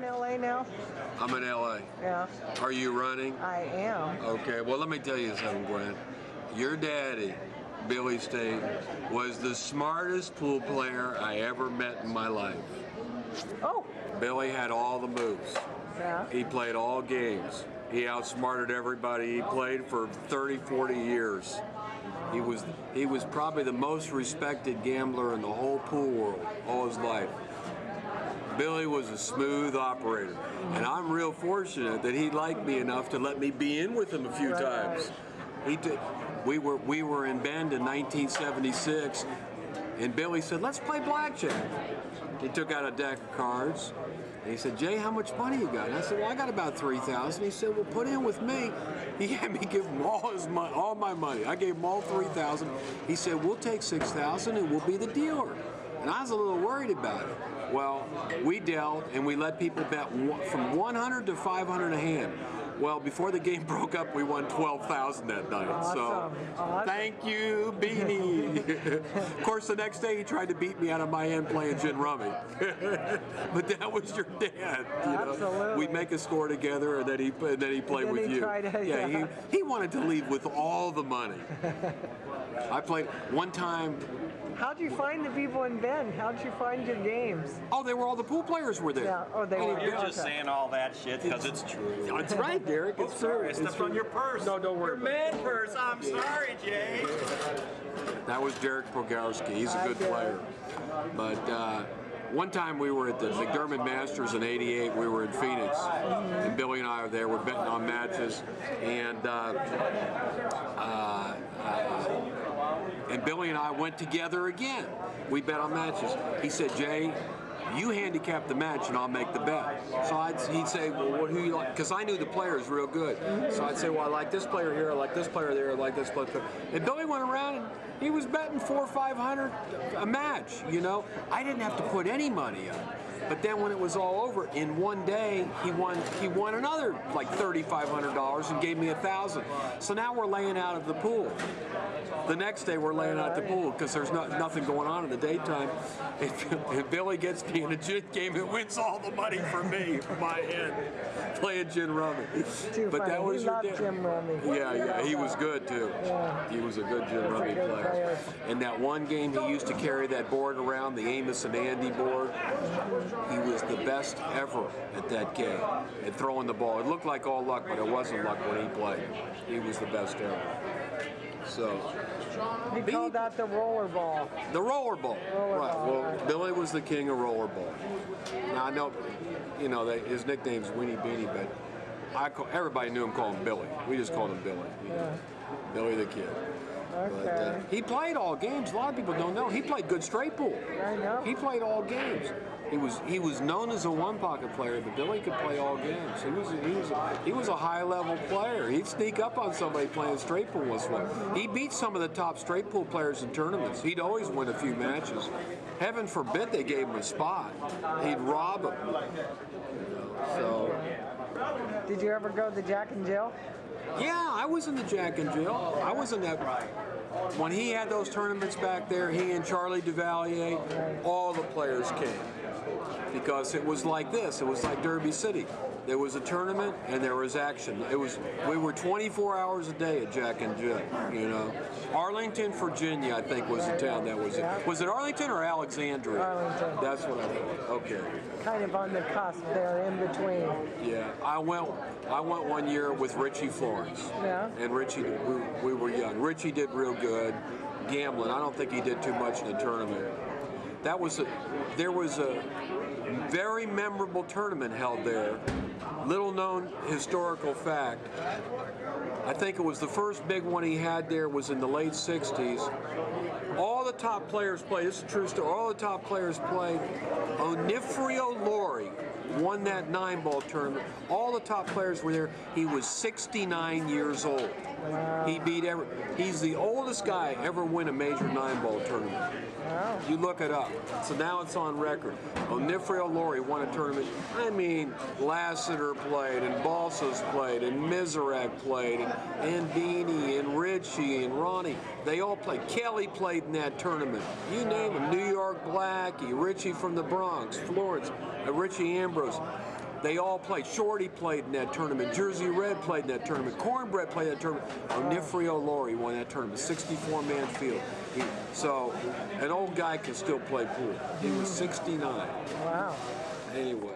in LA now? I'm in LA. Yeah. Are you running? I am. Okay, well, let me tell you something, Gwen. Your daddy, Billy Staton, was the smartest pool player I ever met in my life. Oh. Billy had all the moves. Yeah. He played all games. He outsmarted everybody. He played for 30, 40 years. He was probably the most respected gambler in the whole pool world all his life. Billy was a smooth operator, and I'm real fortunate that he liked me enough to let me be in with him a few times. He did. We were in Bend in 1976, and Billy said, "Let's play blackjack." He took out a deck of cards. And he said, "Jay, how much money you got?" And I said, "Well, I got about $3,000." He said, "Well, put in with me." He had me give him all my money. I gave him all $3,000. He said, "We'll take $6,000 and we'll be the dealer." And I was a little worried about it. Well, we dealt and we let people bet from 100 to 500 a hand. Well, before the game broke up, we won $12,000 that night. Awesome. So, thank you, Beanie. Of course, the next day he tried to beat me out of my end playing Gin Rummy. But that was your dad. You know? Absolutely. We'd make a score together, and then he played with you. He wanted to leave with all the money. I played one time. How'd you find the people in Bend? How'd you find your games? Oh, all the pool players were there. Yeah. Oh, they were. You're just saying all that shit because it's true. That's right, Derek. It's true. I stepped on your purse. No, don't worry. Your man purse. I'm sorry, Jay. That was Derek Pogowski. He's a good player. But one time we were at the McDermott Masters in '88. We were in Phoenix, and Billy and I were there. We're betting on matches, and Billy and I went together again. We bet on matches. He said, "Jay, you handicap the match and I'll make the bet." So he'd say, "Well, who you like?" Because I knew the players real good. So I'd say, "Well, I like this player here, I like this player there, I like this player." And Billy went around and he was betting $400 or $500 a match. You know, I didn't have to put any money up. But then when it was all over, in one day he won another like $3,500 and gave me $1,000. So now we're laying out of the pool. The next day we're laying out the pool because there's nothing going on in the daytime. And Billy gets me in a gin game and wins all the money for me, for my end, playing Gin Rummy. But that was your dad. Gin Rummy. Yeah, he was good too. Yeah. He was a good Gin Rummy player. And that one game he used to carry that board around, the Amos and Andy board. He was the best ever at that game, at throwing the ball. It looked like all luck, but it wasn't luck when he played. He was the best ever. So he called that the rollerball. The rollerball. Right. Well, Billy was the king of rollerball. Now I know, his nickname's Winnie Beanie, but everybody knew him, called him Billy. We just called him Billy. Billy the Kid. Okay. But, he played all games. A lot of people don't know. He played good straight pool. I know. He played all games. He was known as a one-pocket player, but Billy could play all games. He was a high-level player. He'd sneak up on somebody playing straight pool once in a while. He beat some of the top straight pool players in tournaments. He'd always win a few matches. Heaven forbid they gave him a spot. He'd rob him. So. Did you ever go to the Jack and Jill? Yeah, I was in the Jack and Jill. I was in that. When he had those tournaments back there, he and Charlie Duvalier, all the players came. Because it was like this. It was like Derby City. There was a tournament and there was action. We were 24 hours a day at Jack and Jill, Arlington, Virginia, I think was the town that was it. Was it Arlington or Alexandria? Arlington. That's what I thought. Okay. Kind of on the cusp there, in between. Yeah, I went one year with Richie Florence. Yeah. And Richie, we were young. Richie did real good gambling. I don't think he did too much in the tournament. There was a very memorable tournament held there. Little known historical fact. I think it was the first big one he had there was in the late 60s. All the top players played. This is a true story. All the top players played. Onofrio Lauri won that 9-ball tournament. All the top players were there. He was 69 years old. Wow. He's the oldest guy ever win a major 9-ball tournament. Wow. You look it up. So now it's on record. Onofrio Lauri won a tournament. I mean, Lassister played, and Balsis played, and Miserak played, and Beanie, and Richie, and Ronnie. They all played. Kelly played in that tournament. You name them. New York Blackie, Richie from the Bronx, Florence, Richie Ambrose. They all played. Shorty played in that tournament. Jersey Red played in that tournament. Cornbread played in that tournament. Onofrio Lauri won that tournament. 64-man field. So an old guy can still play pool. He was 69. Wow. Anyway.